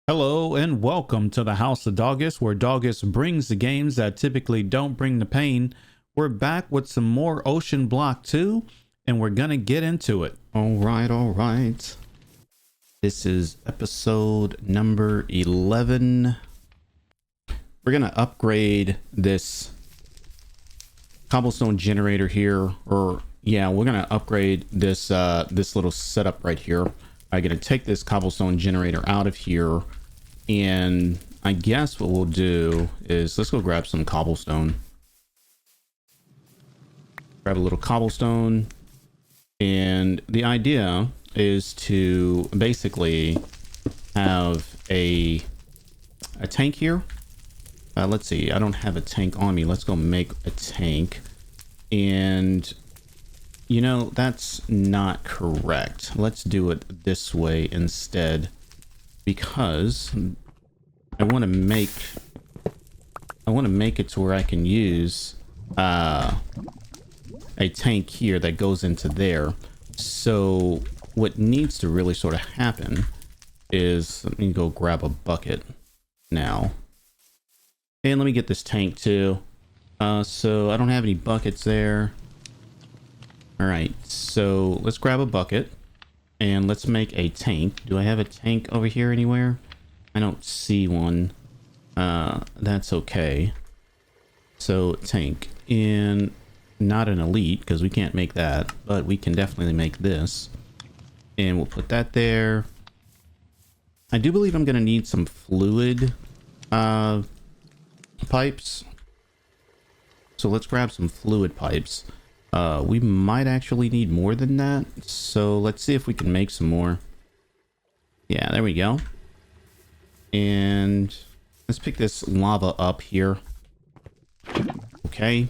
Hello and welcome to the House of Doggus, where Doggus brings the games that typically don't bring the pain. We're back with some more OceanBlock 2, and we're gonna get into it. All right. This is episode number 11. We're gonna upgrade this cobblestone generator here, we're gonna upgrade this this little setup right here. I'm gonna take this cobblestone generator out of here, and I guess what we'll do is let's go grab some cobblestone. Grab a little cobblestone, and the idea is to basically have a tank here. Let's see, I don't have a tank on me. Let's go make a tank. And you know, that's not correct. Let's do it this way instead, because I want to make it to where I can use a tank here that goes into there. So what needs to really sort of happen is, let me go grab a bucket now. And let me get this tank too. So I don't have any buckets there. All right, so let's grab a bucket and let's make a tank. Do I have a tank over here anywhere? I don't see one. That's okay. So tank, and not an elite because we can't make that, but we can definitely make this. And we'll put that there. I do believe I'm gonna need some fluid pipes. So let's grab some fluid pipes. We might actually need more than that, so let's see if we can make some more. Yeah, there we go. And let's pick this lava up here. Okay,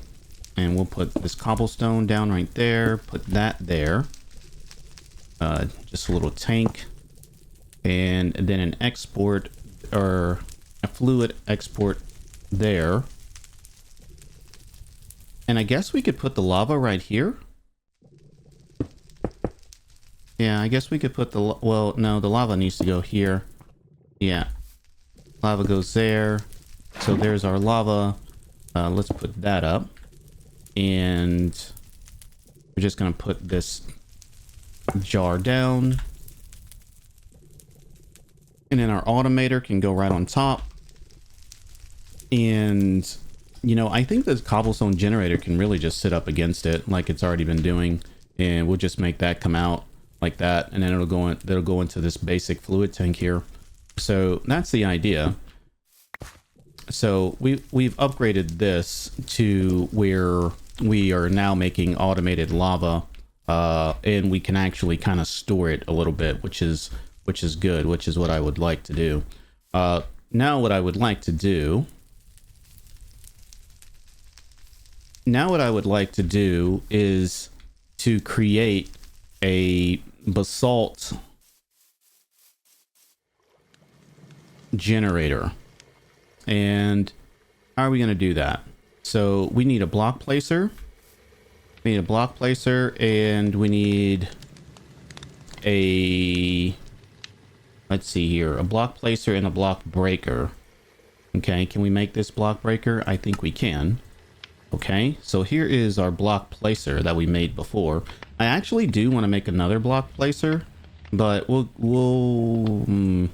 and we'll put this cobblestone down right there, put that there. Just a little tank, and then an export, or a fluid export there. And I guess we could put the lava right here. Yeah, I guess we could put the... Well, no, the lava needs to go here. Yeah. Lava goes there. So there's our lava. Let's put that up. And we're just going to put this jar down. And then our automator can go right on top. And... you know, I think this cobblestone generator can really just sit up against it like it's already been doing, and we'll just make that come out like that, and then it'll go into this basic fluid tank here. So that's the idea. So we've upgraded this to where we are now making automated lava, and we can actually kind of store it a little bit, which is good, which is what I would like to do. Now what I would like to do is to create a basalt generator. And how are we going to do that? So we need a block placer. And we need a... let's see here. A block placer and a block breaker. Okay, can we make this block breaker? I think we can. Okay, so here is our block placer that we made before. I actually do want to make another block placer, but maybe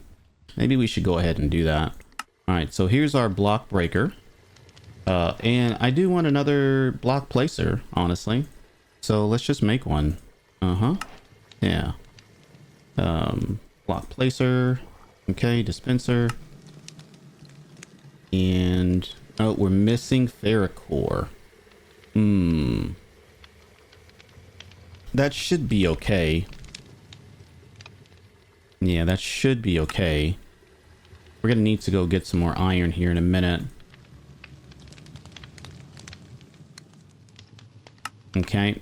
we should go ahead and do that. All right, so here's our block breaker. And I do want another block placer, honestly. So let's just make one. Yeah. Block placer. Okay, dispenser. And... oh, we're missing ferrocore. That should be okay. Yeah, that should be okay. We're gonna need to go get some more iron here in a minute. Okay.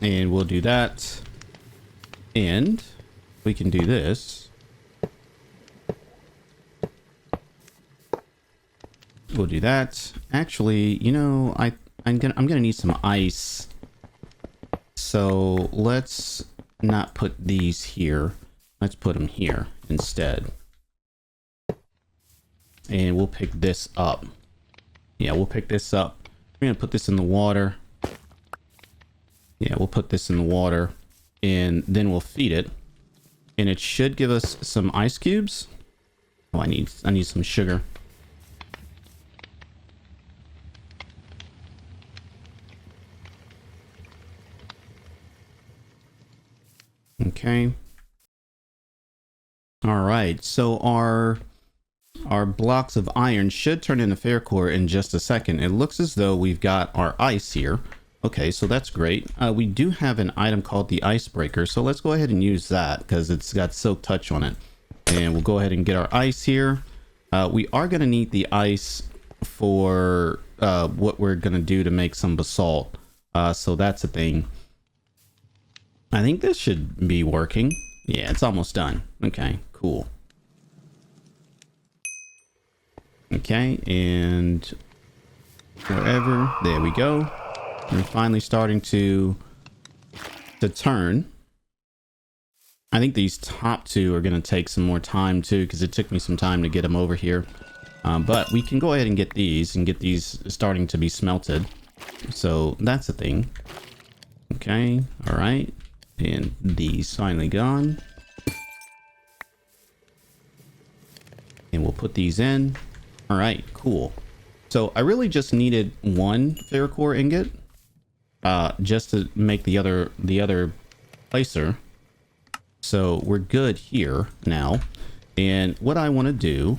And we'll do that. And we can do this. We'll do that. Actually, you know, I'm gonna need some ice. So let's not put these here. Let's put them here instead. and we'll pick this up. Yeah, we'll pick this up. We're gonna put this in the water. Yeah, we'll put this in the water, and then we'll feed it, and it should give us some ice cubes. Oh, I need some sugar. Okay. All right. So our blocks of iron should turn into ferrocore in just a second. It looks as though we've got our ice here. Okay, so that's great. We do have an item called the icebreaker, so let's go ahead and use that because it's got silk touch on it. And we'll go ahead and get our ice here. We are going to need the ice for what we're going to do to make some basalt. So that's a thing. I think this should be working. Yeah, it's almost done. Okay, cool. Okay, and wherever, there we go. We're finally starting to turn. I think these top two are going to take some more time too, because it took me some time to get them over here. But we can go ahead and get these starting to be smelted. So that's a thing. Okay, all right. And these finally gone. And we'll put these in. All right, cool. So I really just needed one ferrocore ingot. Just to make the other placer. So we're good here now. And what I want to do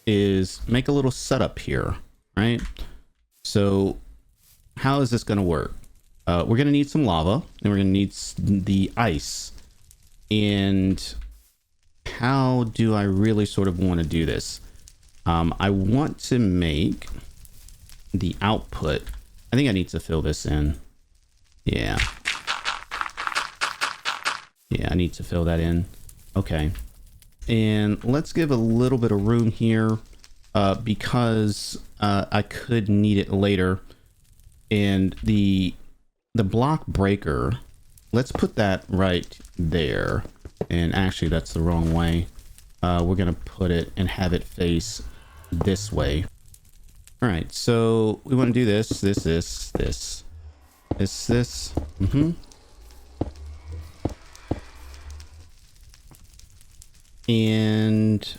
is make a little setup here, right? So how is this going to work? We're going to need some lava, and we're going to need the ice. And how do I really sort of want to do this? I want to make the output. I think I need to fill this in. Yeah. Yeah, I need to fill that in. Okay. And let's give a little bit of room here because I could need it later. And the block breaker, let's put that right there. And actually, that's the wrong way. We're going to put it and have it face this way. All right, so we want to do this. And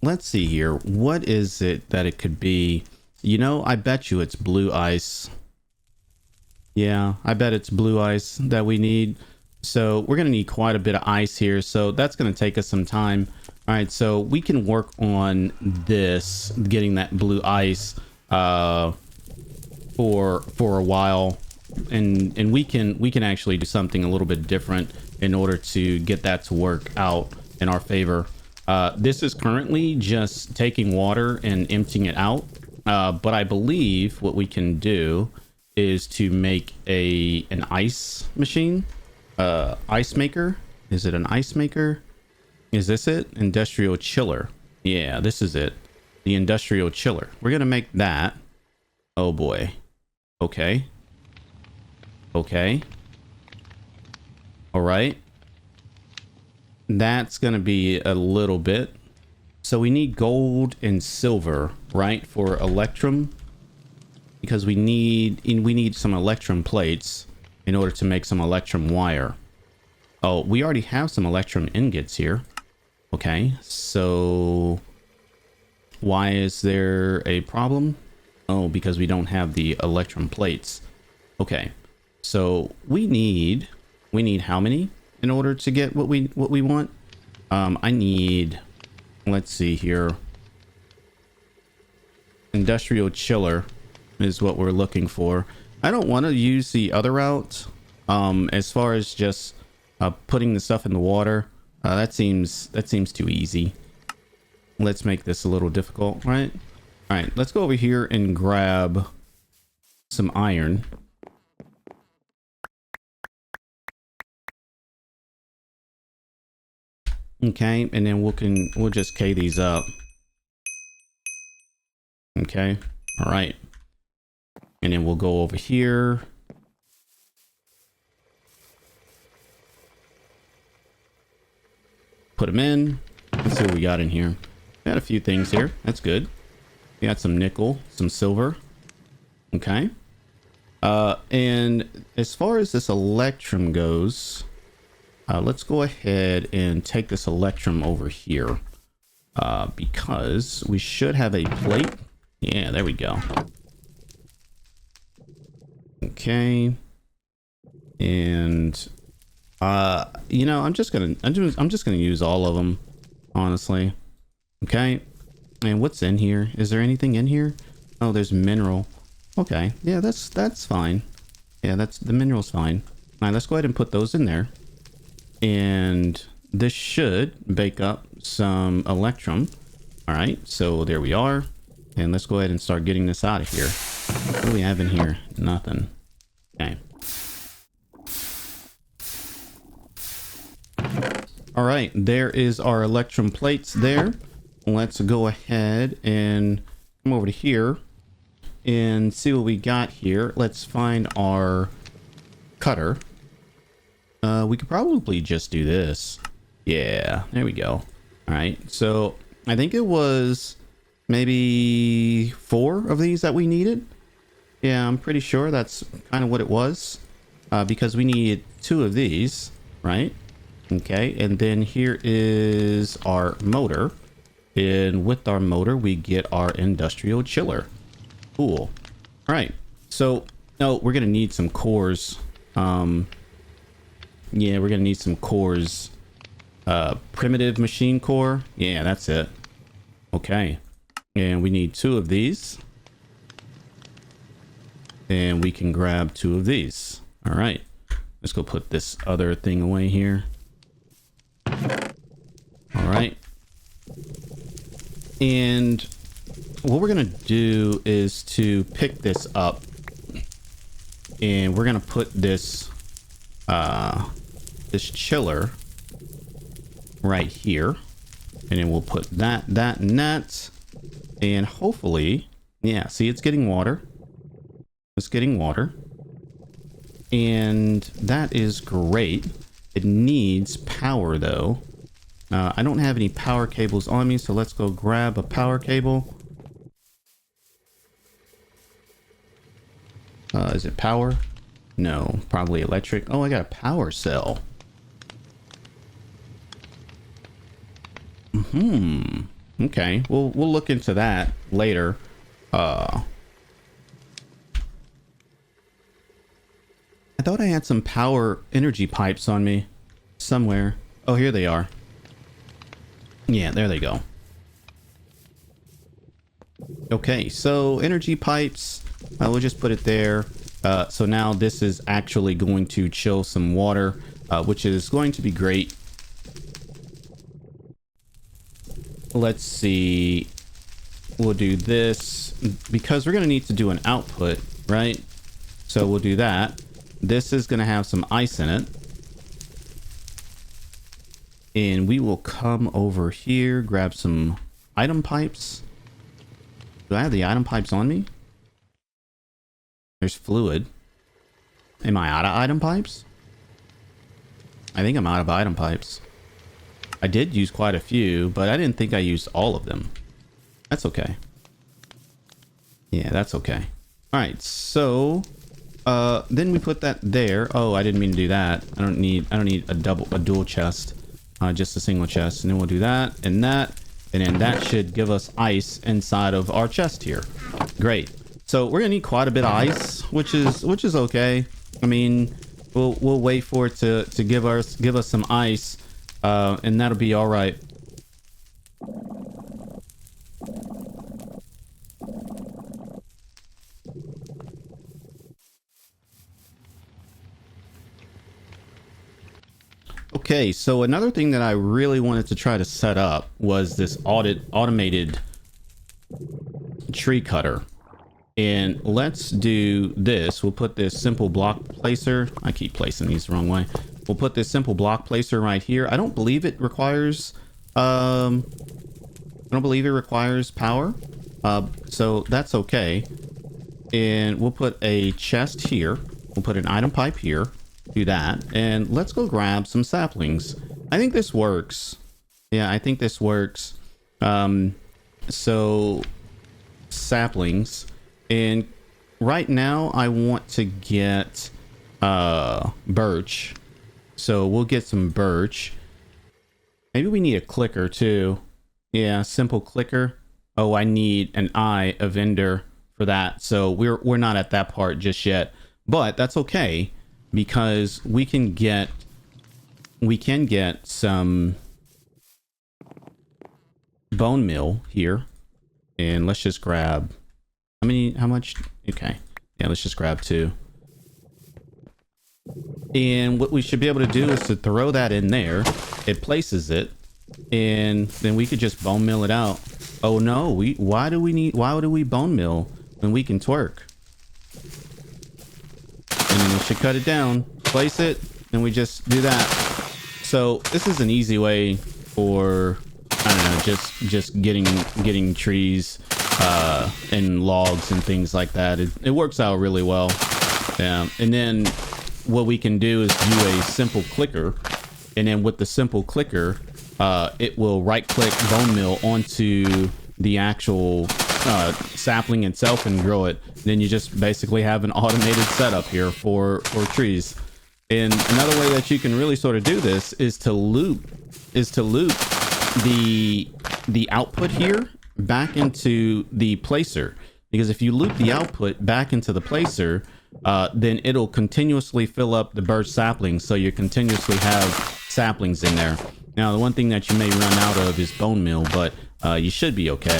let's see here. What is it that it could be? You know, I bet you it's blue ice. Yeah, I bet it's blue ice that we need. So we're going to need quite a bit of ice here. So that's going to take us some time. All right, so we can work on this, getting that blue ice for a while. And we can actually do something a little bit different in order to get that to work out in our favor. This is currently just taking water and emptying it out. But I believe what we can do is to make an ice machine. Ice maker. Is it an ice maker? Is this it? Industrial chiller. Yeah, this is it. The industrial chiller. We're gonna make that. Oh boy. Okay. Okay. All right. That's gonna be a little bit. So we need gold and silver, right, for electrum, because we need some electrum plates in order to make some electrum wire. Oh, we already have some electrum ingots here. Okay, so why is there a problem? Oh, because we don't have the electrum plates. Okay, so we need how many in order to get what we want? I need, let's see here. Industrial chiller is what we're looking for. I don't want to use the other route. As far as just putting the stuff in the water, that seems too easy. Let's make this a little difficult, right? All right, let's go over here and grab some iron. Okay, and then we'll just K these up. Okay, all right. And then we'll go over here. Put them in. Let's see what we got in here. Got a few things here. That's good. We got some nickel, some silver. Okay. And as far as this electrum goes, let's go ahead and take this electrum over here. Because we should have a plate. Yeah, there we go. Okay. And you know, I'm just gonna use all of them, honestly. Okay. And what's in here? Is there anything in here? Oh, there's mineral. Okay. Yeah, that's fine. Yeah, the mineral's fine. All right, let's go ahead and put those in there. And this should bake up some electrum. All right, so there we are. And let's go ahead and start getting this out of here. What do we have in here? Nothing. Okay. All right, there is our electrum plates there. Let's go ahead and come over to here and see what we got here. Let's find our cutter. We could probably just do this. Yeah, there we go. All right, so I think it was maybe 4 of these that we needed. Yeah, I'm pretty sure that's kind of what it was, because we needed 2 of these, right? Okay, and then here is our motor. And with our motor, we get our industrial chiller. Cool. All right, so no, we're gonna need some cores. Yeah, we're gonna need some cores. Primitive machine core. Yeah, that's it. Okay, and we need 2 of these. And we can grab 2 of these. All right, let's go put this other thing away here. All right. And what we're gonna do is to pick this up, and we're gonna put this this chiller right here, and then we'll put that and that, and hopefully, yeah, see, it's getting water. It's getting water, and that is great. It needs power though. I don't have any power cables on me, so let's go grab a power cable. Is it power? No, probably electric. Oh, I got a power cell. Okay, we'll look into that later. I thought I had some power energy pipes on me somewhere. Oh, here they are. Yeah, there they go. Okay, so energy pipes, we'll just put it there. So now this is actually going to chill some water, which is going to be great. Let's see. We'll do this because we're going to need to do an output, right? So we'll do that. This is going to have some ice in it. And we will come over here, grab some item pipes. Do I have the item pipes on me? There's fluid. Am I out of item pipes? I think I'm out of item pipes. I did use quite a few, but I didn't think I used all of them. That's okay. Yeah, that's okay. All right, so then we put that there. Oh, I didn't mean to do that. I don't need a dual chest. Just a single chest, and then we'll do that, and then that should give us ice inside of our chest here. Great. So we're gonna need quite a bit of ice, which is okay. I mean, we'll wait for it to give us some ice, and that'll be all right. Okay, so another thing that I really wanted to try to set up was this automated tree cutter. And let's do this. We'll put this simple block placer. I keep placing these the wrong way. We'll put this simple block placer right here. I don't believe it requires power. So that's okay. And we'll put a chest here. We'll put an item pipe here. Do that, and let's go grab some saplings. I think this works. Yeah, I think this works. So saplings, and right now I want to get birch, so we'll get some birch. Maybe we need a clicker too. Yeah, simple clicker. Oh, I need an eye, a vendor for that, so we're not at that part just yet, but that's okay because we can get some bone meal here. And let's just grab how much? Okay. Yeah, let's just grab 2. And what we should be able to do is to throw that in there. It places it, and then we could just bone mill it out. Oh no, why do we bone mill when we can twerk? And then we should cut it down, place it, and we just do that. So this is an easy way for, I don't know, just getting trees and logs and things like that. It works out really well. Yeah. And then what we can do is do a simple clicker, and then with the simple clicker, it will right click bone mill onto the actual sapling itself and grow it. Then you just basically have an automated setup here for trees. And another way that you can really sort of do this is to loop the output here back into the placer, because if you loop the output back into the placer, then it'll continuously fill up the birch saplings, so you continuously have saplings in there. Now the one thing that you may run out of is bone meal, but you should be okay.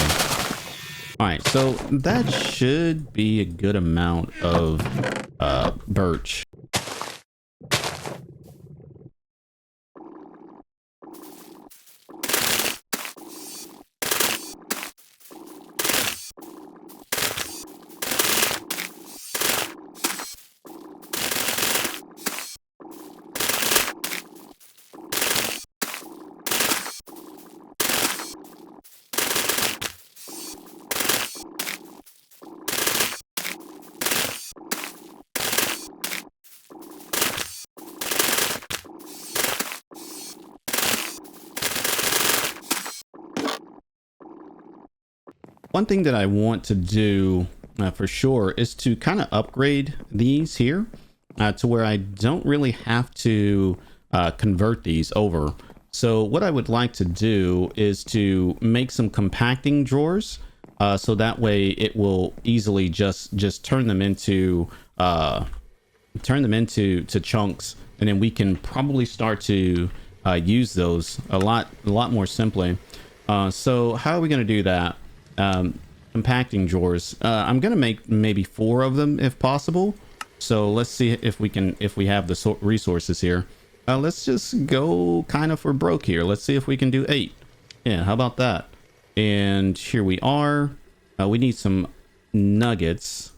All right, so that should be a good amount of birch. One thing that I want to do for sure is to kind of upgrade these here to where I don't really have to convert these over. So what I would like to do is to make some compacting drawers, so that way it will easily just turn them into chunks, and then we can probably start to use those a lot more simply. So how are we going to do that? Compacting drawers. I'm gonna make maybe 4 of them if possible. So let's see if we have the resources here. Let's just go kind of for broke here. Let's see if we can do 8. Yeah, how about that? And here we are. We need some nuggets.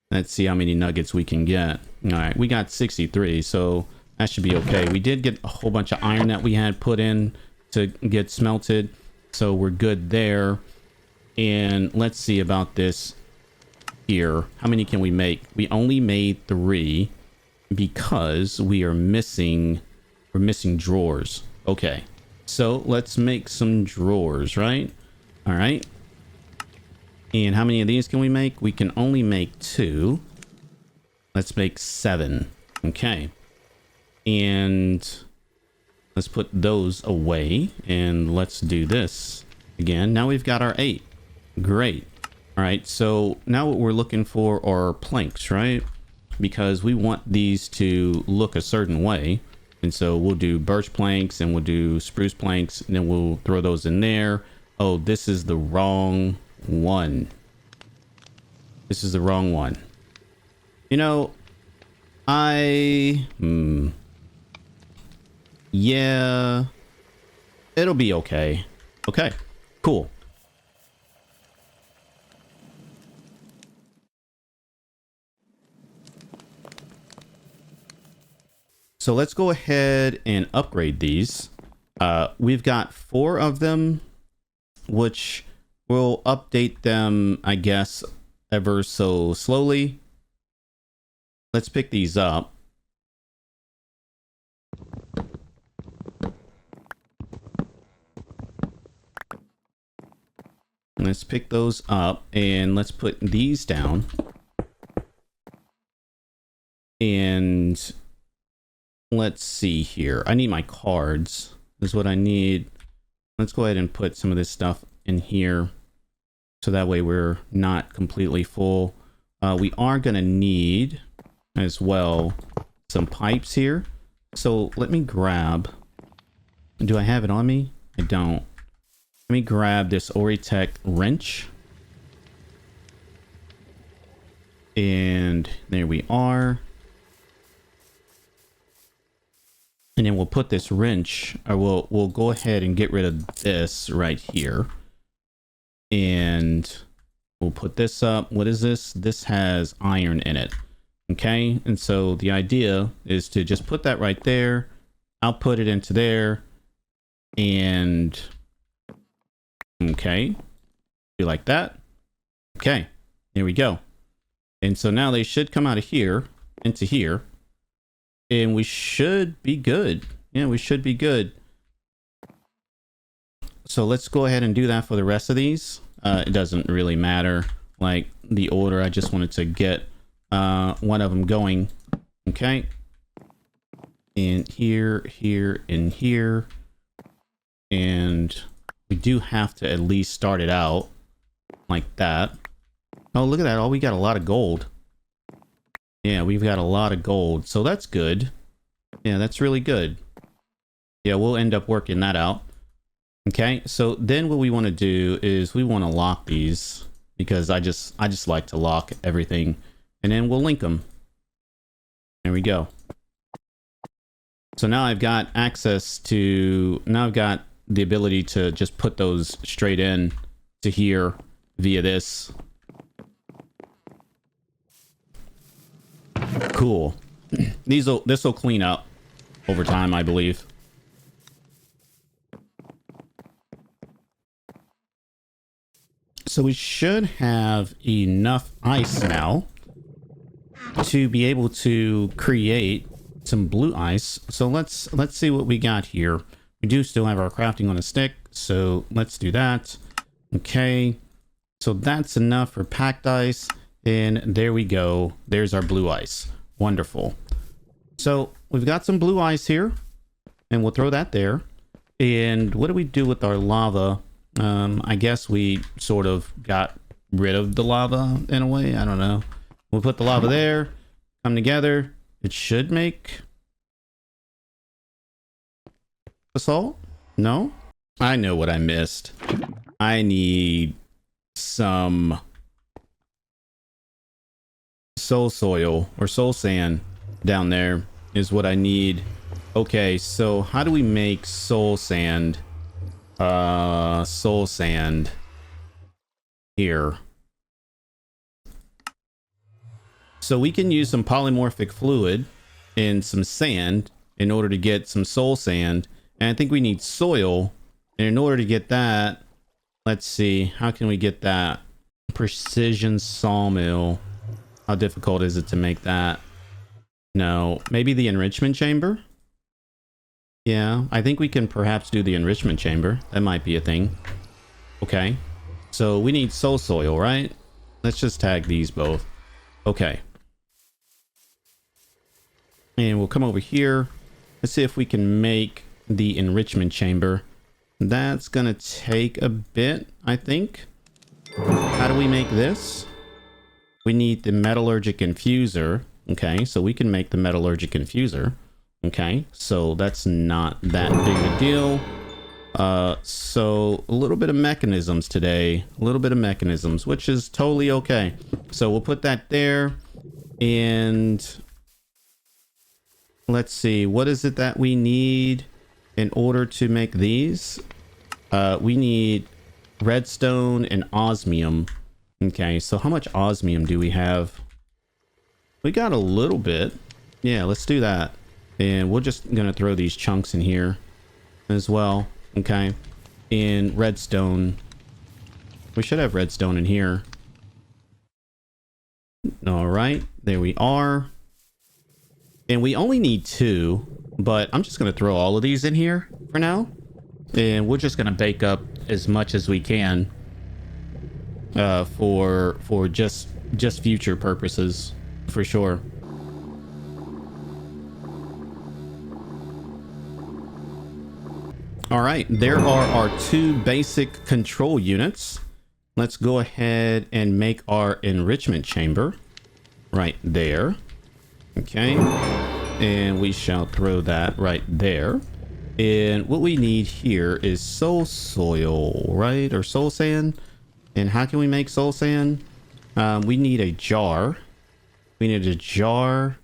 Let's see how many nuggets we can get. All right, we got 63, so that should be okay. We did get a whole bunch of iron that we had put in to get smelted, so we're good there. And let's see about this here. How many can we make? We only made 3 because we're missing drawers. Okay, so let's make some drawers, right? All right. And how many of these can we make? We can only make 2. Let's make 7. Okay. And let's put those away, and let's do this again. Now we've got our 8. Great. All right, so now what we're looking for are planks, right? Because we want these to look a certain way. And so we'll do birch planks, and we'll do spruce planks, and then we'll throw those in there. Oh, this is the wrong one. This is the wrong one. You know, yeah, it'll be okay. Okay, cool. So let's go ahead and upgrade these. We've got 4 of them, which will update them, I guess, ever so slowly. Let's pick these up. Let's pick those up and let's put these down. And let's see here. I need my cards. This is what I need. Let's go ahead and put some of this stuff in here. So that way we're not completely full. We are going to need as well some pipes here. So let me grab. Do I have it on me? I don't. Let me grab this OriTech wrench. And there we are. And then we'll put this wrench, or we'll go ahead and get rid of this right here. And we'll put this up. What is this? This has iron in it. Okay. And so the idea is to just put that right there. I'll put it into there. And okay. Do like that. Okay. There we go. And so now they should come out of here into here. And we should be good. Yeah, we should be good. So let's go ahead and do that for the rest of these. It doesn't really matter, like the order. I just wanted to get one of them going. Okay. And here, here, and here. And we do have to at least start it out like that. Oh, look at that. Oh, we got a lot of gold. Yeah, we've got a lot of gold, so that's good. Yeah, that's really good. Yeah, we'll end up working that out. Okay, so then what we want to do is we want to lock these, because I just like to lock everything, and then we'll link them. There we go. So now I've got access to, now I've got the ability to just put those straight in to here via this. Cool. This will clean up over time, I believe. So we should have enough ice now to be able to create some blue ice. So let's see what we got here. We do still have our crafting on a stick, so let's do that. Okay. So that's enough for packed ice. And there we go. There's our blue ice. Wonderful. So we've got some blue ice here, and we'll throw that there. And what do we do with our lava? I guess we sort of got rid of the lava in a way. I don't know. We'll put the lava there, come together. It should make basalt? No? I know what I missed. I need some soul soil or soul sand down there is what I need. Okay, so how do we make soul sand? Soul sand here. So we can use some polymorphic fluid and some sand in order to get some soul sand. And I think we need soil. And in order to get that, let's see, how can we get that? Precision sawmill. How difficult is it to make that? No, maybe the enrichment chamber? Yeah, I think we can perhaps do the enrichment chamber. That might be a thing. Okay, so we need soul soil, right? Let's just tag these both. Okay. And we'll come over here. Let's see if we can make the enrichment chamber. That's gonna take a bit, I think. How do we make this? We need the metallurgic infuser. Okay, so we can make the metallurgic infuser. Okay, so that's not that big a deal. So a little bit of mechanisms today. A little bit of mechanisms, which is totally okay. So we'll put that there. And let's see, what is it that we need in order to make these? We need redstone and osmium. Okay, so how much osmium do we have? We got a little bit. Yeah, let's do that. And we're just gonna throw these chunks in here as well. Okay, and redstone. We should have redstone in here. All right, there we are. And we only need 2, but I'm just gonna throw all of these in here for now. And we're just gonna bake up as much as we can. for just future purposes, for sure. All right, there are our 2 basic control units. Let's go ahead and make our enrichment chamber right there. Okay, and we shall throw that right there. And what we need here is soul soil, right? Or soul sand. And how can we make soul sand? We need a jar. We need a jar.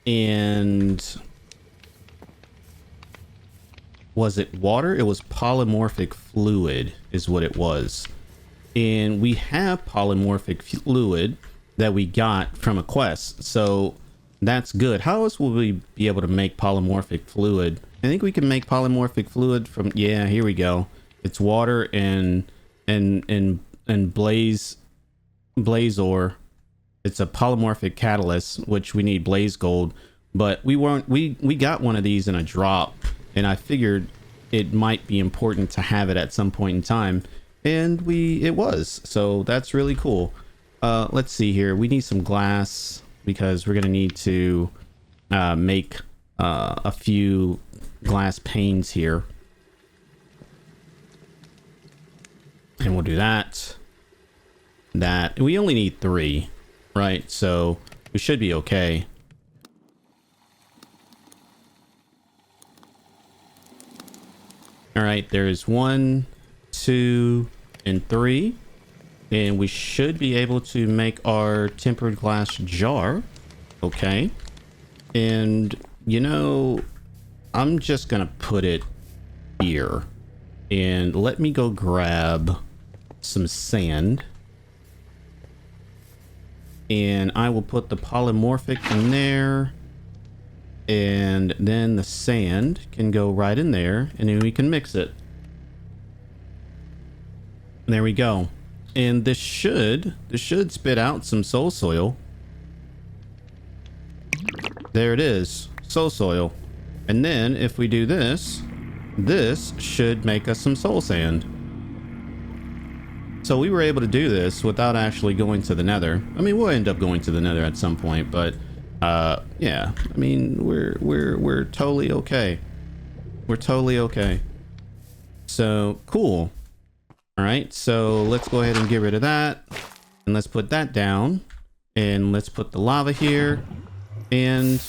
And was it water? It was polymorphic fluid is what it was. And we have polymorphic fluid that we got from a quest. So that's good. How else will we be able to make polymorphic fluid? I think we can make polymorphic fluid from, yeah, here we go. It's water and blaze ore. It's a polymorphic catalyst, which we need blaze gold, but we got one of these in a drop, and I figured it might be important to have it at some point in time, and it was. So that's really cool. Let's see here. We need some glass because we're gonna need to make a few glass panes here. And we'll do that. We only need 3, right? So we should be okay. All right, there's 1, 2, and 3. And we should be able to make our tempered glass jar. Okay. And, you know, I'm just gonna put it here. And let me go grab some sand. And I will put the polymorphic in there. And then the sand can go right in there. And then we can mix it. There we go. And this should spit out some soul soil. There it is. Soul soil. And then if we do this should make us some soul sand. So we were able to do this without actually going to the Nether. I mean, we'll end up going to the Nether at some point, but yeah, I mean, we're totally okay. We're totally okay. So cool. All right, so let's go ahead and get rid of that, and let's put that down, and let's put the lava here, and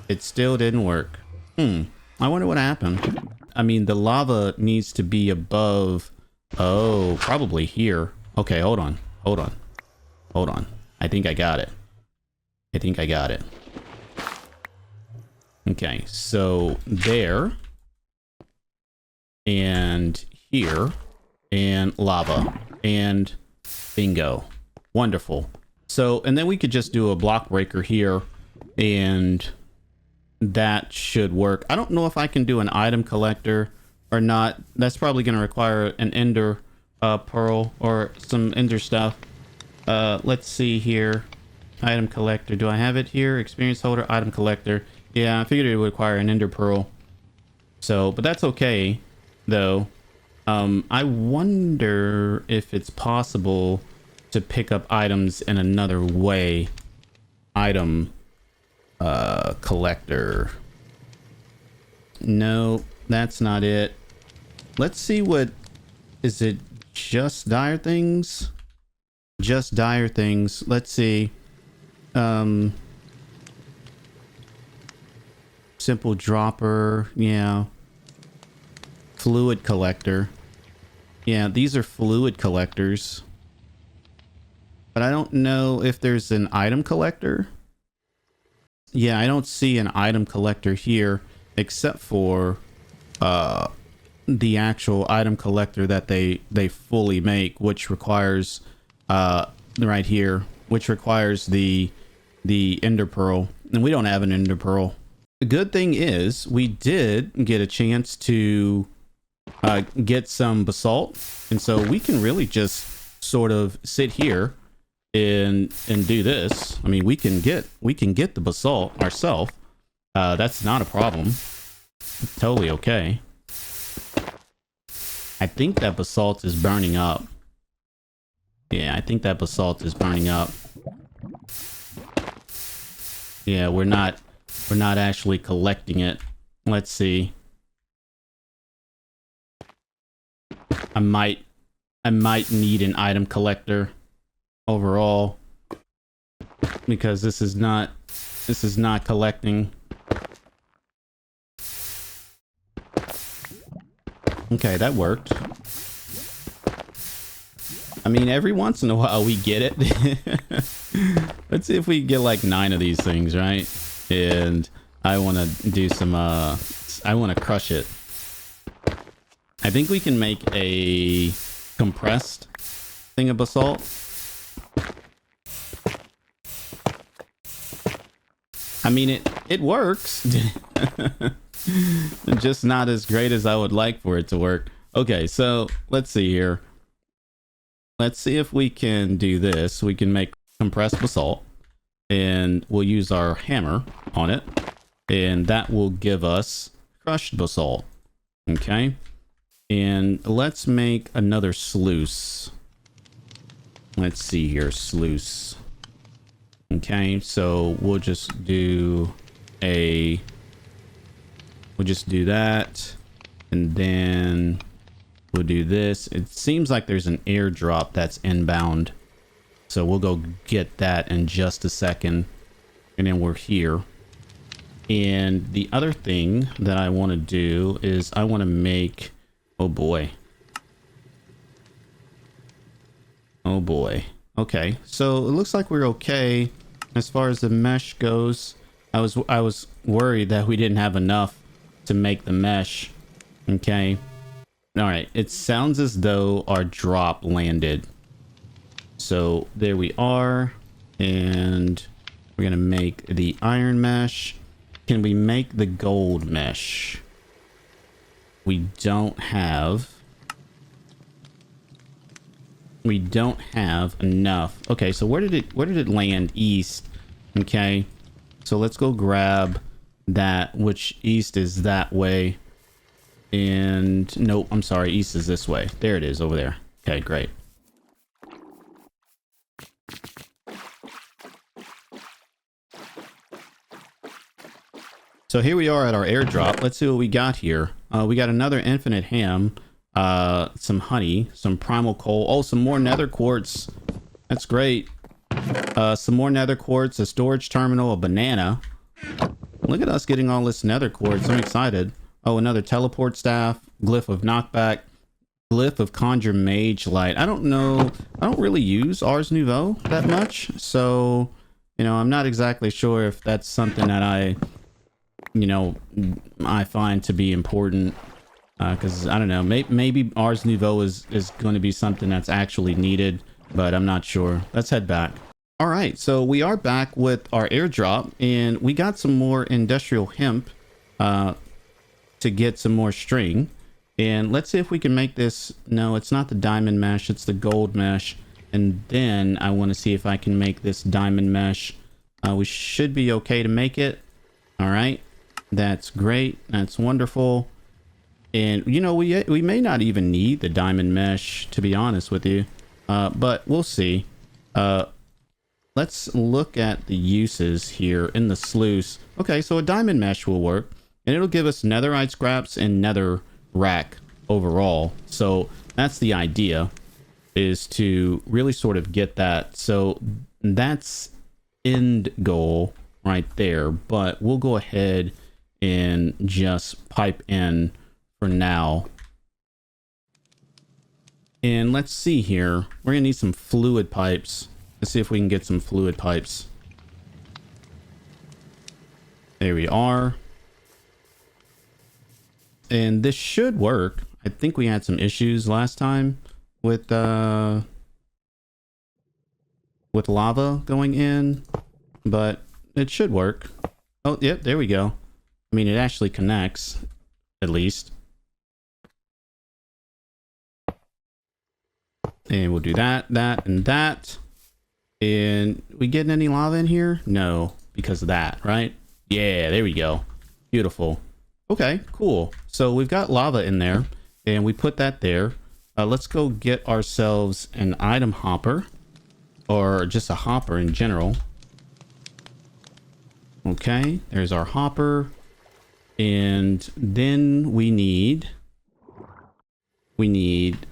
it still didn't work. I wonder what happened. I mean, the lava needs to be above. Oh, probably here. Okay, hold on. I think I got it. Okay, so there and here and lava and bingo. Wonderful. So, and then we could just do a block breaker here and that should work. I don't know if I can do an item collector or not. That's probably going to require an ender pearl or some ender stuff. Let's see here. Item collector. Do I have it here? Experience holder, item collector. Yeah, I figured it would require an ender pearl. So, but that's okay, though. I wonder if it's possible to pick up items in another way. Item collector. No, that's not it. Let's see what is it. Just dire things. Just dire things. Let's see. Simple dropper. Yeah. Fluid collector. Yeah, these are fluid collectors. But I don't know if there's an item collector. Yeah, I don't see an item collector here except for the actual item collector that they fully make, which requires right here, which requires the ender pearl, and we don't have an ender pearl. The good thing is we did get a chance to get some basalt, and so we can really just sort of sit here and do this. I mean, we can get the basalt ourselves. That's not a problem. Totally okay. I think that basalt is burning up. Yeah, I think that basalt is burning up. Yeah, we're not actually collecting it. Let's see. I might need an item collector overall, because this is not collecting. Okay, that worked. I mean, every once in a while we get it. Let's see if we get like 9 of these things, right? And I want to do some I want to crush it. I think we can make a compressed thing of basalt. I mean, it works. Just not as great as I would like for it to work. Okay, so let's see here. Let's see if we can do this. We can make compressed basalt, and we'll use our hammer on it, and that will give us crushed basalt. Okay, and let's make another sluice. Let's see here, sluice. Okay, so we'll just do that, and then we'll do this. It seems like there's an airdrop that's inbound, so we'll go get that in just a second. And then we're here. And the other thing that I want to do is I want to make, oh boy. Okay, so it looks like we're okay as far as the mesh goes. I was worried that we didn't have enough to make the mesh. Okay. All right, it sounds as though our drop landed. So there we are, and we're gonna make the iron mesh. Can we make the gold mesh? We don't have enough. Okay, so where did it land? East. Okay, so let's go grab that, which east is that way. And nope, I'm sorry, east is this way. There it is, over there. Okay, great. So here we are at our airdrop. Let's see what we got here. We got another infinite ham, some honey, some primal coal. Oh, some more nether quartz. That's great. Some more nether quartz, a storage terminal, a banana. Look at us getting all this nether quartz. I'm excited. Oh, another teleport staff, glyph of knockback, glyph of conjure mage light. I don't know. I don't really use Ars Nouveau that much, so, you know, I'm not exactly sure if that's something that I find to be important, because I don't know. Maybe Ars Nouveau is going to be something that's actually needed, but I'm not sure. Let's head back. All right, so we are back with our airdrop, and we got some more industrial hemp to get some more string. And let's see if we can make this. No, it's not the diamond mesh, it's the gold mesh. And then I want to see if I can make this diamond mesh. We should be okay to make it. All right, that's great, that's wonderful. And you know, we may not even need the diamond mesh, to be honest with you, but we'll see. Let's look at the uses here in the sluice. Okay, so a diamond mesh will work, and it'll give us netherite scraps and netherrack overall. So that's the idea, is to really sort of get that. So that's end goal right there, but we'll go ahead and just pipe in for now. And let's see here, we're gonna need some fluid pipes. Let's see if we can get some fluid pipes. There we are. And this should work. I think we had some issues last time with lava going in, but it should work. Oh, yep, there we go. I mean, it actually connects, at least. And we'll do that, that, and that. And we getting any lava in here? No, because of that, right? Yeah, there we go. Beautiful. Okay, cool. So we've got lava in there. and we put that there. Let's go get ourselves an item hopper, or just a hopper in general. Okay, there's our hopper. And then we need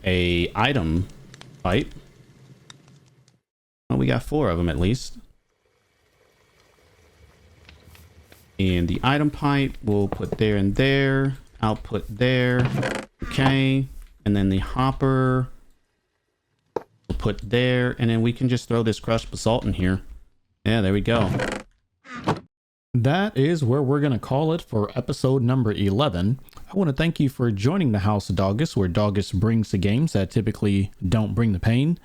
a item pipe. Well, we got 4 of them at least. And the item pipe we'll put there and there, output there. Okay, and then the hopper we'll put there, and then we can just throw this crushed basalt in here. Yeah, there we go. That is where we're going to call it for episode number 11. I want to thank you for joining the House of Doggus, where Doggus brings the games that typically don't bring the pain.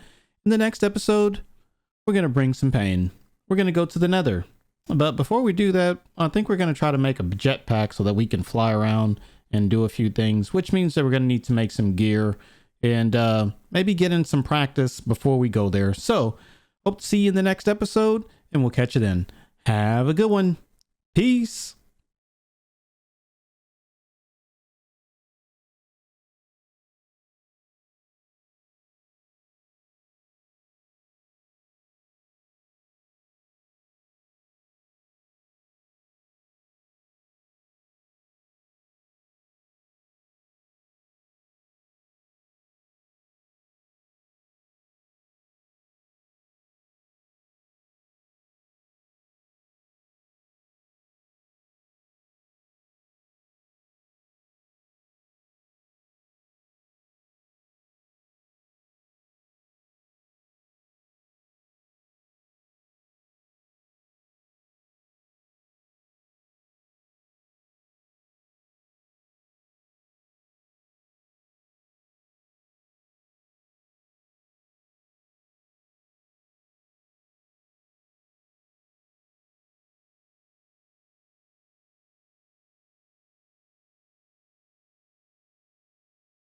In the next episode, we're going to bring some pain. We're going to go to the Nether. But before we do that, I think we're going to try to make a jetpack so that we can fly around and do a few things, which means that we're going to need to make some gear and maybe get in some practice before we go there. So, hope to see you in the next episode, and we'll catch you then. Have a good one. Peace.